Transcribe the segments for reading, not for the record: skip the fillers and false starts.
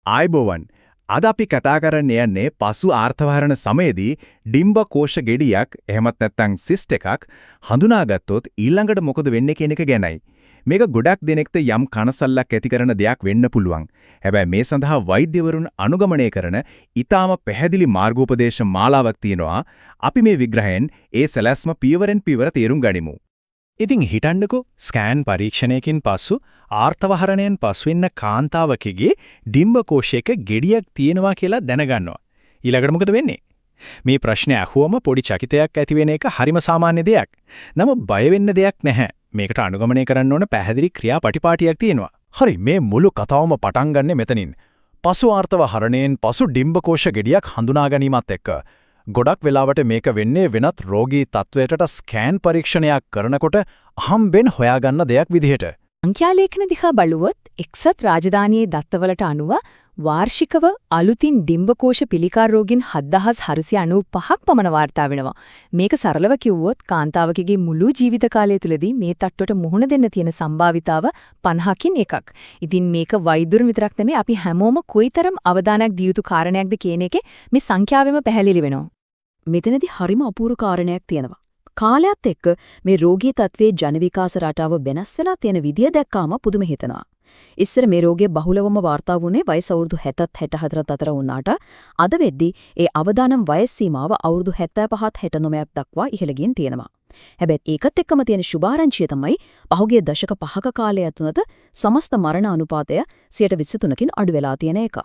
ආයුබෝවන්. අද අපි කතා කරන්න යන්නේ පසු ආර්ථවහරණ සමයේදී ඩිම්බ කෝෂ ගෙඩියක් එහෙමත් නැත්නම් සිස්ට් එකක් හඳුනාගත්තොත් ඊළඟට මොකද වෙන්නේ කියන එක ගැනයි. මේක ගොඩක් දෙනෙක්ට යම් කනසල්ලක් ඇති කරන දෙයක් වෙන්න පුළුවන්. හැබැයි මේ සඳහා වෛද්‍යවරුන් අනුගමනය කරන ඊටාම පැහැදිලි මාර්ගෝපදේශ මාලාවක් තියෙනවා. අපි මේ විග්‍රහයෙන් ඒ සැලැස්ම පියවරෙන් පියවර තේරුම් ගනිමු. ඉතින් හිතන්නකෝ ස්කෑන් පරීක්ෂණයකින් පසු ආර්ථවහරණයෙන් පසුවෙන්න කාන්තාවකගේ ඩිම්බ කෝෂයක ගෙඩියක් තියෙනවා කියලා දැනගන්නවා. ඊළඟට මොකද වෙන්නේ? මේ ප්‍රශ්නේ අහුවම පොඩි චකිතයක් ඇති වෙන එක හරිම සාමාන්‍ය දෙයක්. නමුත් බය වෙන්න දෙයක් නැහැ. මේකට අනුගමනය කරන්න ඕන පැහැදිලි ක්‍රියාපටිපාටියක් තියෙනවා. හරි මේ මුළු කතාවම පටන් ගන්නෙ මෙතනින්. පසු ආර්ථවහරණයෙන් පසු ඩිම්බ කෝෂ ගෙඩියක් හඳුනා ගැනීමත් එක්ක ගොඩක් වෙලාවට මේක වෙන්නේ වෙනත් රෝගී තත්වයකට ස්කෑන් පරීක්ෂණයක් කරනකොට හම්බෙන් හොයාගන්න දෙයක් විදිහට. සංඛ්‍යාලේඛන දිහා බලුවොත් එක්සත් රාජධානියේ දත්තවලට අනුව වාර්ෂිකව අලුතින් ඩිම්බකෝෂ පිළිකා රෝගීන් 7495ක් පමණ වාර්තා වෙනවා. මේක සරලව කිව්වොත් කාන්තාවකගේ මුළු ජීවිත කාලය තුලදී මේ තට්ටුවට මුහුණ දෙන්න තියෙන සම්භාවිතාව 50කින් එකක්. ඉතින් මේක වෛද්‍යවරුන් විතරක් නෙමෙයි අපි හැමෝම කොයිතරම් අවධානයක් දිය යුතු කාරණයක්ද කියන එකේ මේ සංඛ්‍යාවෙම පැහැදිලි වෙනවා. මෙතනදී හරිම අපූර්ව කාරණයක් තියෙනවා. කාලයත් එක්ක මේ රෝගී තත්වයේ ජන විකාශ රටාව වෙනස් වෙලා තියෙන විදිය දැක්කාම පුදුම හිතෙනවා. ඉස්සර මේ රෝගය බහුලවම වාර්තා වුණේ වයස අවුරුදු 70 64 අතර වුණාට අද වෙද්දී ඒ අවදානම් වයස් සීමාව අවුරුදු 75 69ක් දක්වා ඉහළ ගින් තියෙනවා. හැබැයි ඒකත් එක්කම තියෙන සුභාරංචිය තමයි පහුගිය දශක 5ක කාලය ඇතුළත සමස්ත මරණ අනුපාතය 23කින් අඩු වෙලා තියෙන එක.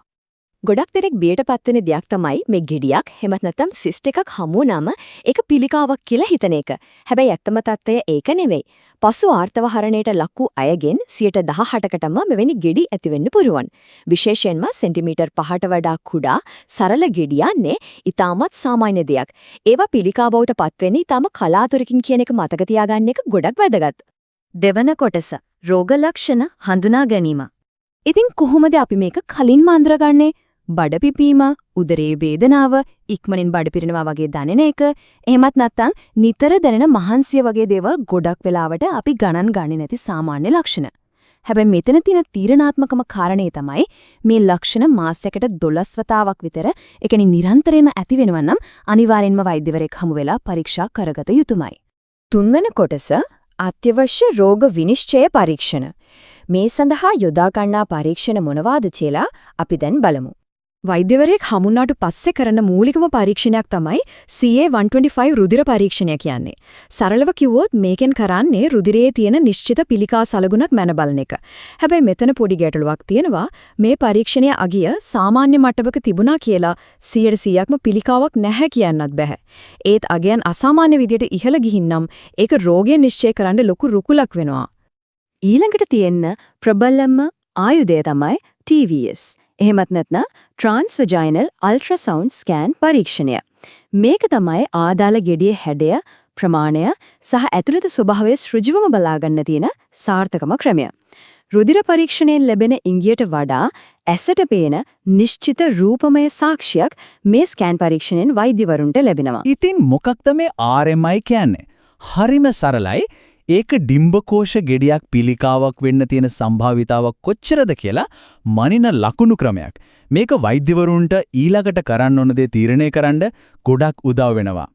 ගොඩක් දෙනෙක් බියටපත් වෙන දෙයක් තමයි මේ ගෙඩියක් හැමත් නැත්නම් සිස්ට් එකක් හමු වුණාම ඒක පිළිකාවක් කියලා හිතන එක. හැබැයි ඇත්තම තත්ත්වය ඒක නෙවෙයි. පසු ආර්ථවහරණයට ලක් වූ අයගෙන් 18%කටම මෙවැනි ගෙඩි ඇති වෙන්න පුරුවන්. විශේෂයෙන්ම සෙන්ටිමීටර් 5ට වඩා කුඩා සරල ගෙඩියන්නේ ඊටමත් සාමාන්‍ය දෙයක්. ඒවා පිළිකා බවට පත් වෙන්නේ ඊටම කලාතුරකින් කියන එක මතක තියාගන්න එක ගොඩක් වැදගත්. දෙවන කොටස රෝග ලක්ෂණ හඳුනා ගැනීම. ඉතින් කොහොමද අපි මේක කලින්ම අඳුරගන්නේ? බඩ පිපීම, උදරයේ වේදනාව, ඉක්මනින් බඩ පිරෙනවා වගේ දැනෙන එක, එහෙමත් නැත්නම් නිතර දැනෙන මහන්සිය වගේ දේවල් ගොඩක් වෙලාවට අපි ගණන් ගන්නේ නැති සාමාන්‍ය ලක්ෂණ. හැබැයි මෙතන තියෙන තීරණාත්මකම කාරණේ තමයි මේ ලක්ෂණ මාසයකට 12 වතාවක් විතර, ඒ කියන්නේ නිරන්තරයෙන්ම ඇති වෙනවා නම් අනිවාර්යෙන්ම වෛද්‍යවරයෙක් හමු වෙලා පරීක්ෂා කරගත යුතුමයි. තුන්වෙනි කොටස අත්‍යවශ්‍ය රෝග විනිශ්චය පරීක්ෂණ. මේ සඳහා යොදා ගන්නා පරීක්ෂණ මොනවාද කියලා අපි දැන් බලමු. වෛද්‍යවරයෙක් හමුුණාට පස්සේ කරන මූලිකම පරීක්ෂණයක් තමයි CA-125 රුධිර පරීක්ෂණය කියන්නේ. සරලව කිව්වොත් මේකෙන් කරන්නේ රුධිරයේ තියෙන නිශ්චිත පිළිකා සලකුණක් මැන බලන එක. හැබැයි මෙතන පොඩි ගැටලුවක් තියෙනවා. මේ පරීක්ෂණය අගිය සාමාන්‍ය මට්ටමක තිබුණා කියලා 100%ක්ම පිළිකාවක් නැහැ කියන්නත් බෑ. ඒත් අගයන් අසාමාන්‍ය විදියට ඉහළ ගිහින් නම් ඒක රෝගය නිශ්චය කරන්න ලොකු රුකුලක් වෙනවා. ඊළඟට තියෙන ප්‍රබලම ආයුධය තමයි TVS. එහෙමත් නැත්නම් Transvaginal Ultrasound Scan පරීක්ෂණය. මේක තමයි ආදාළ ගෙඩියේ හැඩය, ප්‍රමාණය සහ ඇතුළත ස්වභාවය ඍජුවම බලා ගන්න තියෙන සාර්ථකම ක්‍රමය. රුධිර පරීක්ෂණයෙන් ලැබෙන ඉංගියට වඩා ඇසට පේන නිශ්චිත රූපමය සාක්ෂියක් මේ ස්කෑන් පරීක්ෂණයෙන් වෛද්‍යවරුන්ට ලැබෙනවා. ඉතින් මොකක්ද මේ RMI කියන්නේ? හරිම සරලයි. ඒක ඩිම්බකෝෂ ගෙඩියක් පිළිකාවක් වෙන්න තියෙන සම්භාවිතාවක් කොච්චරද කියලා මනින ලකුණු ක්‍රමයක්. මේක වෛද්‍යවරුන්ට ඊළඟට කරන්න ඕන දේ තීරණය කරන්න ගොඩක් උදව් වෙනවා.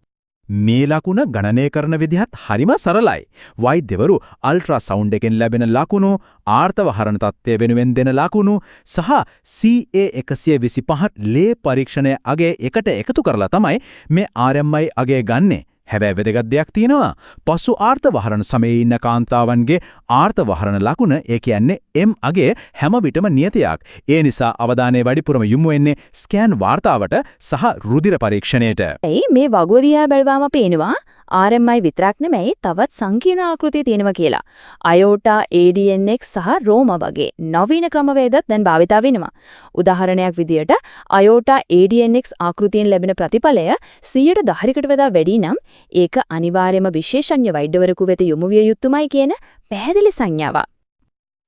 මේ ලකුණ ගණනය කරන විදිහත් හරිම සරලයි. වෛද්‍යවරු අල්ට්‍රාසවුන්ඩ් එකෙන් ලැබෙන ලකුණු, ආර්ථවහරණ තත්ත්වය වෙනුවෙන් දෙන ලකුණු සහ CA-125 ලේ පරීක්ෂණය අගය එකට එකතු කරලා තමයි මේ RMI අගය ගන්නෙ. හැබැයි වැදගත් දෙයක් තියෙනවා. පසු ආර්ථවහරණ සමයේ ඉන්න කාන්තාවන්ගේ ආර්ථවහරණ ලකුණ, ඒ කියන්නේ M අගය හැම විටම නියතයක්. ඒ නිසා අවධානය වැඩිපුරම යොමු වෙන්නේ ස්කෑන් වාර්තාවට සහ රුධිර පරීක්ෂණයට. මේ වගුව දිහා බැලුවාම පේනවා RMI විතරක් නෙමෙයි තවත් සංකීර්ණ ආකෘති තියෙනවා කියලා. අයෝටා, ADNX සහ රෝමා වගේ නවීන ක්‍රමවේදත් දැන් භාවිතා වෙනවා. උදාහරණයක් විදියට අයෝටා ADNX ආකෘතියෙන් ලැබෙන ප්‍රතිඵලය 110කට වඩා වැඩි නම් ඒක අනිවාර්යයෙන්ම විශේෂඥ වෛද්‍යවරයෙකු වෙත යොමු විය යුතුමයි කියන පැහැදිලි සංඥාවක්.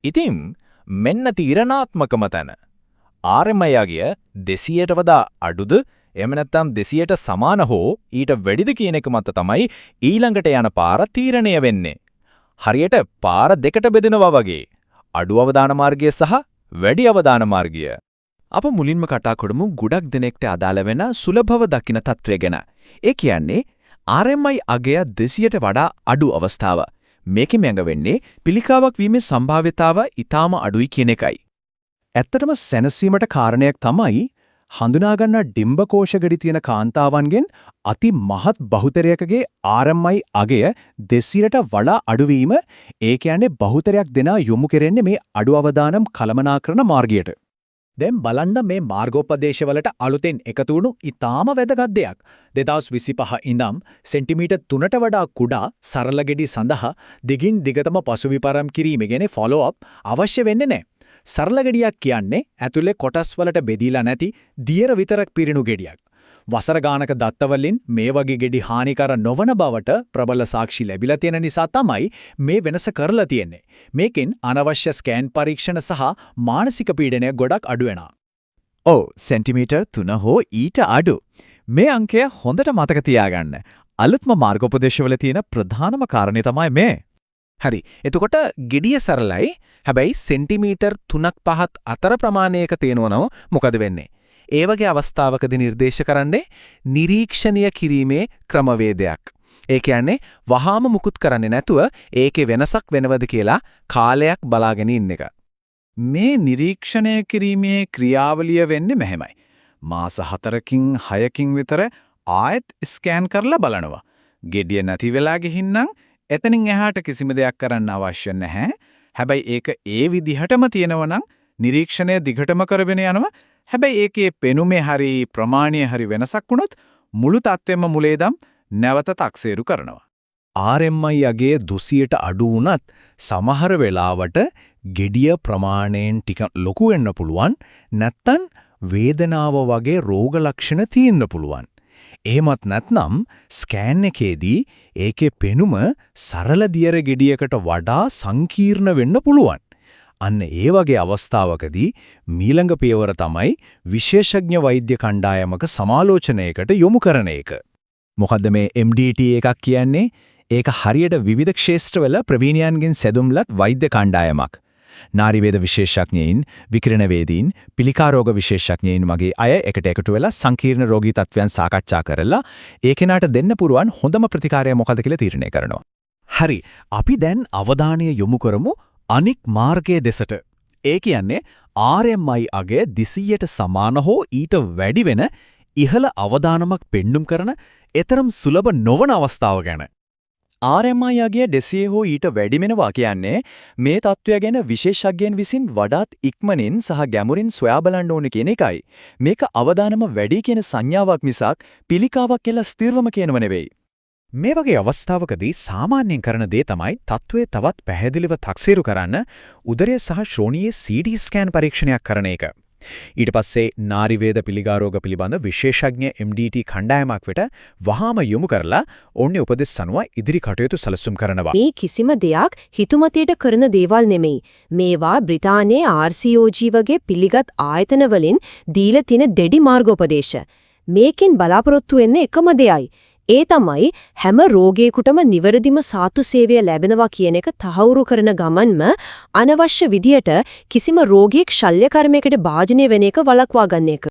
ඉතින් මෙන්න තීරණාත්මකම තැන. RMI අගය 200ට වඩා අඩුද? එහෙම නැත්නම් 200ට සමාන හෝ ඊට වැඩිද කියන එක මත තමයි ඊළඟට යන පාර තීරණය වෙන්නේ. හරියට පාර දෙකට බෙදෙනවා වගේ. අඩු අවදාන මාර්ගය සහ වැඩි අවදාන මාර්ගය. අප මුලින්ම කතා කරමු ගොඩක් දෙනෙක්ට අදාළ වෙන සුලභව දකින තත්ත්වය ගැන. ඒ කියන්නේ RMI අගය 200ට වඩා අඩු අවස්ථාව. මේකෙ මැඟ වෙන්නේ පිළිකාවක් වීමේ සම්භාව්‍යතාව ඊටාම අඩුයි කියන එකයි. ඇත්තටම සැනසීමට කාරණයක් තමයි හඳුනාගන්න ඩිම්බකෝෂගඩි තියෙන කාන්තාවන්ගෙන් අති මහත් බහුතරයකගේ RMI අගය 200ට වඩා අඩුවීම. ඒ කියන්නේ බහුතරයක් දෙනා යොමු කෙරෙන්නේ මේ අඩු අවදානම් කළමනාකරන මාර්ගයට. දැන් බලන්න මේ මාර්ගෝපදේශවලට අලුතෙන් එකතු වුණු ඊටාම වැදගත් දෙයක්. 2025 ඉඳන් සෙන්ටිමීටර් 3ට වඩා කුඩා සරල ගෙඩි සඳහා දිගින් දිගටම පසුවිපරම් කිරීම ගැන ෆලෝ අප් අවශ්‍ය වෙන්නේ නැහැ. සරල ගෙඩියක් කියන්නේ ඇතුලේ කොටස් වලට බෙදීලා නැති දියර විතරක් පිරිණු ගෙඩියක්. වසර ගානක දත්තවලින් මේ වගේ ගෙඩි හානිකර නොවන බවට ප්‍රබල සාක්ෂි ලැබිලා තියෙන නිසා තමයි මේ වෙනස කරලා තියෙන්නේ. මේකෙන් අනවශ්‍ය ස්කෑන් පරීක්ෂණ සහ මානසික පීඩනය ගොඩක් අඩු වෙනවා. ඔව් සෙන්ටිමීටර් 3 හෝ ඊට අඩු. මේ අංකය හොඳට මතක තියාගන්න. අලුත්ම මාර්ගෝපදේශවල තියෙන ප්‍රධානම කාරණේ තමයි මේ. හරි. එතකොට ගෙඩිය සරලයි. හැබැයි සෙන්ටිමීටර් 3-5 අතර ප්‍රමාණයක තියෙනවනම් මොකද වෙන්නේ? ඒ වගේ අවස්ථාවකදී නිර්දේශ කරන්නේ නිරීක්ෂණය කිරීමේ ක්‍රමවේදයක්. ඒ කියන්නේ වහාම මුකුත් කරන්නේ නැතුව ඒකේ වෙනසක් වෙනවද කියලා කාලයක් බලාගෙන ඉන්න එක. මේ නිරීක්ෂණය කිරීමේ ක්‍රියාවලිය වෙන්නේ මෙහෙමයි. මාස 4කින් 6කින් විතර ආයෙත් ස්කෑන් කරලා බලනවා. ගෙඩිය නැති වෙලා ගිහින්නම් එතනින් එහාට කිසිම දෙයක් කරන්න අවශ්‍ය නැහැ. හැබැයි ඒක ඒ විදිහටම තියෙනවනම් නිරීක්ෂණය දිගටම කරගෙන යනවා. හැබැයි ඒකේ පෙනුමේ හරි ප්‍රමාණයේ හරි වෙනසක් වුණොත් මුළු තත්ත්වෙම මුලේදම් නැවත තක්සේරු කරනවා. RMI අගේ 200ට අඩු වුණත් සමහර වෙලාවට ගෙඩිය ප්‍රමාණයෙන් ටික ලොකු වෙන්න පුළුවන්. නැත්තම් වේදනාව වගේ රෝග ලක්ෂණ තියෙන්න පුළුවන්. එහෙමත් නැත්නම් ස්කෑන් එකේදී ඒකේ පෙනුම සරල දියර ගෙඩියකට වඩා සංකීර්ණ වෙන්න පුළුවන්. අන්න ඒ වගේ අවස්ථාවකදී මීළඟ පියවර තමයි විශේෂඥ වෛද්‍ය කණ්ඩායමක සමාලෝචනයකට යොමු කරන එක. මොකද්ද මේ MDT එකක් කියන්නේ? ඒක හරියට විවිධ ක්ෂේත්‍රවල ප්‍රවීණයන්ගෙන් සැදුම්ලත් වෛද්‍ය කණ්ඩායමක්. නාරිවේද විශේෂඥයින්, විකිරණවේදීන්, පිළිකා රෝග විශේෂඥයින් වගේ අය එකට එකතු වෙලා සංකීර්ණ රෝගී තත්ත්වයන් සාකච්ඡා කරලා ඒ කෙනාට දෙන්න පුරුවන් හොඳම ප්‍රතිකාරය මොකක්ද කියලා තීරණය කරනවා. හරි. අපි දැන් අවධානය යොමු කරමු අනික් මාර්ගයේ දෙසට. ඒ කියන්නේ RMI අගය 200ට සමාන හෝ ඊට වැඩි වෙන ඉහළ අවදානමක් පෙන්눔 කරන එතරම් සුලභ නොවන අවස්ථාව ගැන. RMI අගය 200 හෝ ඊට වැඩි වෙනවා කියන්නේ මේ තත්ත්වය ගැන විශේෂඥයන් විසින් වඩාත් ඉක්මනින් සහ ගැඹුරින් සොයා බලන්න ඕන කියන එකයි. මේක අවදානම වැඩි කියන සංඥාවක් මිසක් පිළිකාවක් කියලා ස්ථිරවම කියනව නෙවෙයි. මේ වගේ අවස්ථාවකදී සාමාන්‍යයෙන් කරන දේ තමයි තත්ත්වය තවත් පැහැදිලිව තක්සේරු කරන්න උදරය සහ ශ්‍රෝණියේ CT ස්කෑන් පරීක්ෂණයක් කරන එක. ඊට පස්සේ නාරිවේද පිළිකා රෝග පිළිබඳ විශේෂඥ MDT කණ්ඩායමක් වෙත වහාම යොමු කරලා ඕන්නේ උපදෙස් අනුව ඉදිරි කටයුතු සැලසුම් කරනවා. මේ කිසිම දෙයක් හිතුමතේට කරන දේවල් නෙමෙයි. මේවා බ්‍රිතාන්‍යයේ RCOG වගේ පිළිගත් ආයතන වලින් දීලා තියෙන දෙඩි මාර්ගෝපදේශ. මේකෙන් බලාපොරොත්තු වෙන්නේ එකම දෙයයි. ඒ තමයි හැම රෝගියෙකුටම නිවැරදිම සාතු සේවය ලැබෙනවා කියන එක තහවුරු කරන ගමන්ම අනවශ්‍ය විදියට කිසිම රෝගියෙක් ශල්‍ය කර්මයකට භාජනය වෙන එක වළක්වා ගන්න එක.